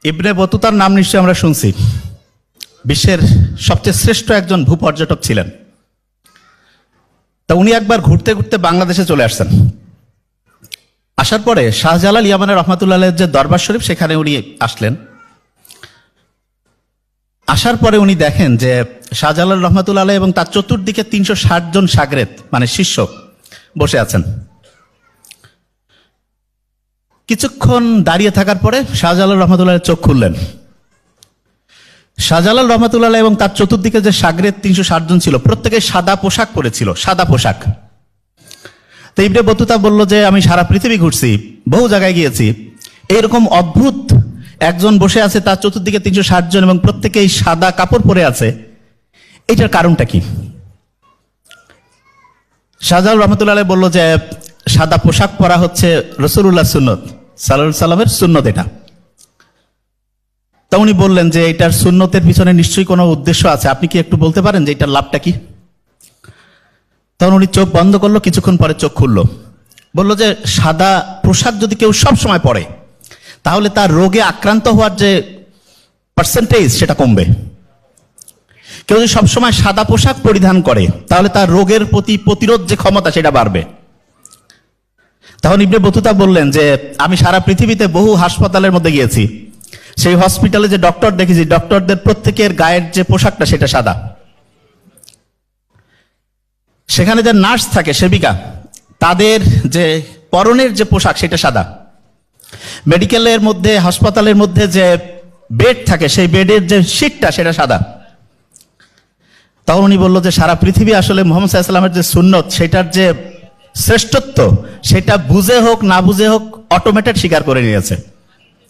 ইবনে বতুতার নাম নিশ্চয়ই আমরা শুনছি। বিশ্বের সবচেয়ে শ্রেষ্ঠ একজন ভূপর্যটক ছিলেন। তা উনি একবার ঘুরতে ঘুরতে বাংলাদেশে চলে আসছেন। আসার পরে শাহজালাল ইয়ামানের রহমাতুল্লাহ আলাইহির যে দরবার শরীফ, সেখানে উনি আসলেন। আসার পরে উনি দেখেন যে শাহজালাল রহমাতুল্লাহ আলাইহি এবং তার চতুর্দিকে ৩৬০ জন শাগরেদ মানে শিষ্য বসে আছেন। কিছুক্ষণ দাঁড়িয়ে থাকার পরে শাহজালাল রহমাতুল্লাহ চোখ খুললেন। শাহজালাল রহমাতুল্লাহ আলাইহি এবং তার চতুর্দিকে যে শাগরেদ ৩৬০ জন ছিল, প্রত্যেকে সাদা পোশাক পরেছিল, সাদা পোশাক। তো ইবনে বতুতা বলল যে আমি সারা পৃথিবী ঘুরছি, বহু জায়গায় গিয়েছি, এরকম অদ্ভুত একজন বসে আছে, তার চতুর্দিকে ৩৬০ জন এবং প্রত্যেকেই সাদা কাপড় পরে আছে, এটার কারণটা কি? শাহজালাল রহমাতুল্লাহ আলাইহি বলল যে সাদা পোশাক পরা হচ্ছে রাসূলুল্লাহ সুন্নত, সাল্লাল্লাহু আলাইহি সাল্লামের সুন্নত এটা। তা উনি বললেন যে এটার সুন্নতের পিছনে নিশ্চয়ই কোনো উদ্দেশ্য আছে, আপনি কি একটু বলতে পারেন যে এটার লাভটা কি? তখন উনি চোখ বন্ধ করলো, কিছুক্ষণ পরে চোখ খুললো, বললো যে সাদা পোশাক যদি কেউ সব সময় পরে, তাহলে তার রোগে আক্রান্ত হওয়ার যে পার্সেন্টেজ সেটা কমবে। কেউ যদি সবসময় সাদা পোশাক পরিধান করে, তাহলে তার রোগের প্রতি প্রতিরোধ যে ক্ষমতা সেটা বাড়বে। তখন ইবনে বতুতা বললেন যে আমি সারা পৃথিবীতে বহু হাসপাতালের মধ্যে গিয়েছি, সেই হসপিটালে যে ডক্টর দেখেছি, ডক্টরদের প্রত্যেকের গায়ের যে পোশাকটা সেটা সাদা। সেখানে যে নার্স থাকে, সেবিকা, তাদের যে পরনের যে পোশাক সেটা সাদা। মেডিকেলের মধ্যে, হাসপাতালের মধ্যে যে বেড থাকে, সেই বেডের যে শীটটা সেটা সাদা। তখন উনি বলল যে সারা পৃথিবী আসলে মুহাম্মদ সাল্লাল্লাহু আলাইহি ওয়াসাল্লামের যে সুন্নত, সেটার যে শ্রেষ্ঠত্ব, সেটা বুঝে হোক না বুঝে হোক অটোমেটেড স্বীকার করে নিয়েছে।